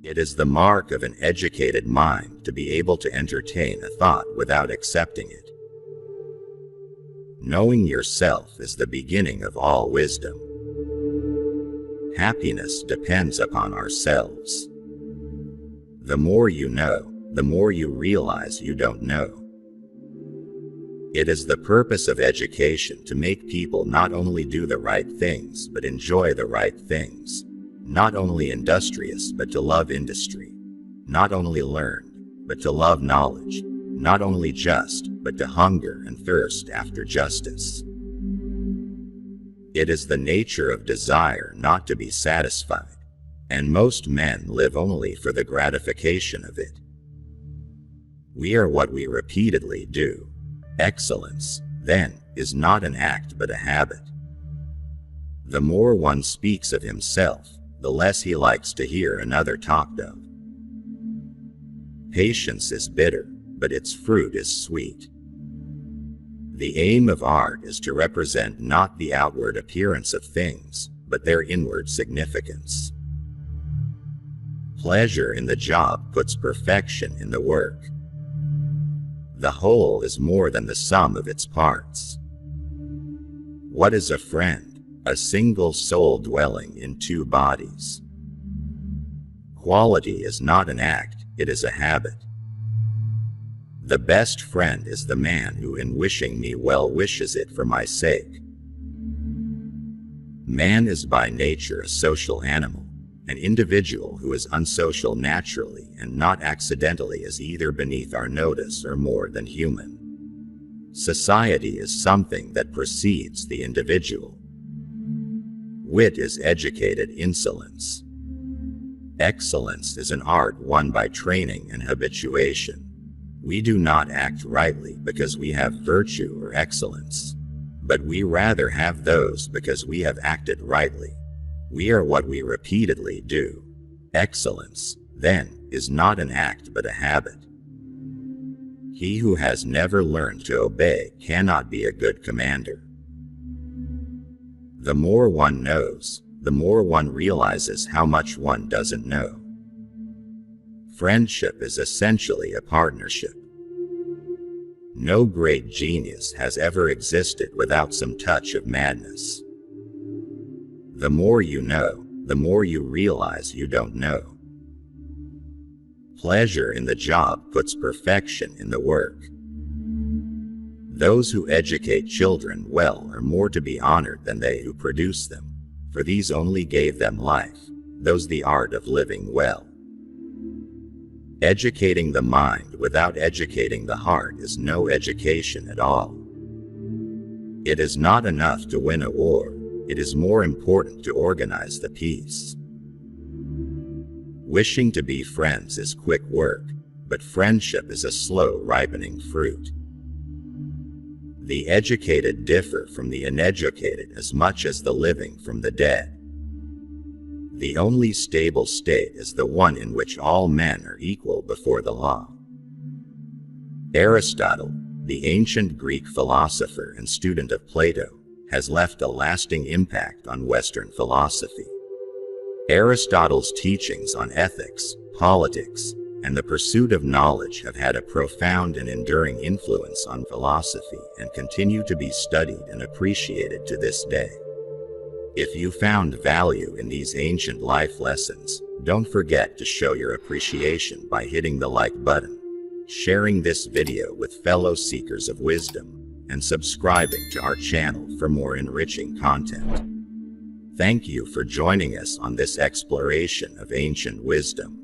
It is the mark of an educated mind to be able to entertain a thought without accepting it. Knowing yourself is the beginning of all wisdom. Happiness depends upon ourselves. The more you know, the more you realize you don't know. It is the purpose of education to make people not only do the right things but enjoy the right things, not only industrious but to love industry, not only learned but to love knowledge, not only just but to hunger and thirst after justice. It is the nature of desire not to be satisfied, and most men live only for the gratification of it. We are what we repeatedly do. Excellence, then, is not an act but a habit. The more one speaks of himself, the less he likes to hear another talked of. Patience is bitter, but its fruit is sweet. The aim of art is to represent not the outward appearance of things, but their inward significance. Pleasure in the job puts perfection in the work. The whole is more than the sum of its parts. What is a friend? A single soul dwelling in two bodies. Quality is not an act, it is a habit. The best friend is the man who in wishing me well wishes it for my sake. Man is by nature a social animal. An individual who is unsocial naturally and not accidentally is either beneath our notice or more than human. Society is something that precedes the individual. Wit is educated insolence. Excellence is an art won by training and habituation. We do not act rightly because we have virtue or excellence, but we rather have those because we have acted rightly. We are what we repeatedly do. Excellence, then, is not an act but a habit. He who has never learned to obey cannot be a good commander. The more one knows, the more one realizes how much one doesn't know. Friendship is essentially a partnership. No great genius has ever existed without some touch of madness. The more you know, the more you realize you don't know. Pleasure in the job puts perfection in the work. Those who educate children well are more to be honored than they who produce them, for these only gave them life, those the art of living well. Educating the mind without educating the heart is no education at all. It is not enough to win a war. It is more important to organize the peace. Wishing to be friends is quick work, but friendship is a slow ripening fruit. The educated differ from the uneducated as much as the living from the dead. The only stable state is the one in which all men are equal before the law. Aristotle, the ancient Greek philosopher and student of Plato, has left a lasting impact on Western philosophy. Aristotle's teachings on ethics, politics, and the pursuit of knowledge have had a profound and enduring influence on philosophy and continue to be studied and appreciated to this day. If you found value in these ancient life lessons, don't forget to show your appreciation by hitting the like button, sharing this video with fellow seekers of wisdom, and subscribing to our channel for more enriching content. Thank you for joining us on this exploration of ancient wisdom.